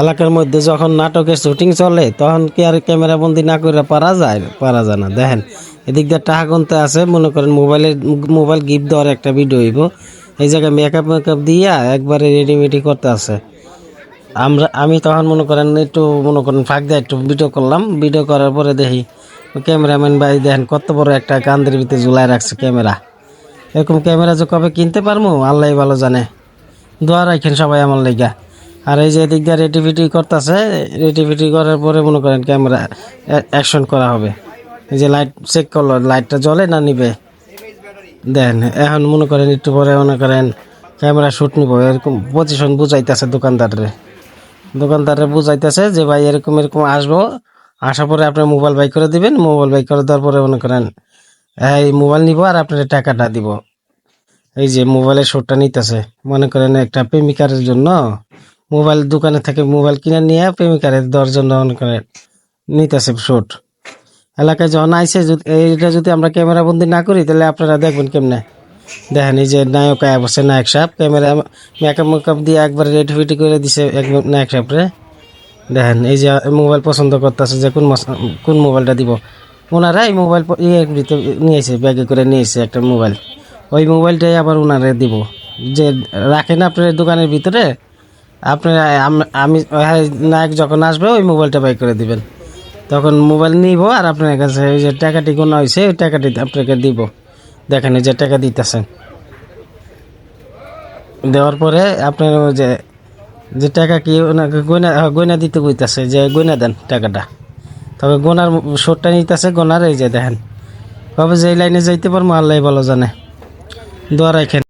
এলাকার মধ্যে যখন নাটকের শুটিং চলে তখন কি আর ক্যামেরা বন্দি না করে পারা যায় না। দেখেন এদিক দিয়ে টাকা গুনতে আছে, মনে করেন মোবাইল গিফট দেওয়ার একটা ভিডিও হইব, এই জায়গায় মেকআপ দিয়া একবারে রেডিমেডি করতে আছে। আমি তখন মনে করেন ফাঁক দিয়ে একটু ভিডিও করলাম, ভিডিও করার পরে দেখি ক্যামেরাম্যান ভাই দেখেন কত বড় একটা কান্দের ভিতরে ঝুলাই রাখছে ক্যামেরা। এরকম ক্যামেরা যে কবে কিনতে পারবো আল্লাহ ভালো জানে। দোয়া রাখেন সবাই আমার লাইগা। আর এই যে এদিক দিয়ে রেটিভিটি করতেছে, রেটিভিটি করার পরে মনে করেন ক্যামেরা অ্যাকশন করা হবে। এই যে লাইট চেক করলো, লাইটটা জ্বলে না নিবে দেন। এখন মনে করেন একটু পরে ক্যামেরা শ্যুট নিব, এরকম পজিশন বুঝাইতেছে দোকানদারে বুঝাইতেছে যে ভাই এরকম এরকম আসবো, আসার পরে আপনার মোবাইল বাই করে দিবেন, মোবাইল বাই করে দেওয়ার পরে মনে করেন এই মোবাইল নিব আর আপনার টাকাটা দিব। এই যে মোবাইলের শ্যুটটা নিতেছে, মনে করেন একটা প্রেমিকার জন্য মোবাইল দোকানে থেকে মোবাইল কিনে নিয়ে প্রেমিকারে দেওয়ার জন্য মনে করেন নিতেছে শ্যুট। এলাকায় যখন আইসে এইটা যদি আমরা ক্যামেরা বন্দি না করি তাহলে আপনারা দেখবেন কেমনে। দেখেন এই যে নায়ক আয়া বসে, নায়ক সাহেব ক্যামেরা মেকআপ দিয়ে একবার রেডি ফিটি করে দিছে নায়ক সাহেবরে। দেখেন এই যে মোবাইল পছন্দ করতেছে যে কোন মোবাইলটা দিব। ওনারা এই মোবাইল ইয়ের ভিতরে নিয়েছে, ব্যাগে করে নিয়েছে একটা মোবাইল, ওই মোবাইলটাই আবার ওনারে দিব। যে রাখেন আপনার দোকানের ভিতরে, আপনারা আমি নায়ক যখন আসবে ওই মোবাইলটা বাই করে দিবেন, তখন মোবাইল নিব আর আপনার কাছে ওই যে টাকাটি গোনা হয়েছে ওই টাকাটি আপনাকে দিব। দেখেন এই যে টাকা দিতেছেন, দেওয়ার পরে আপনার ওই যে টাকা কি ওনাকে গয়না দিতে কইতাছে যে গয়না দেন টাকাটা, তবে গোনার শোটটা নিতেছে গোনার। এই যে দেখেন কবে যে লাইনে যাইতে পারবো আল্লাহ ভালো জানে। দোয়া রাখেন।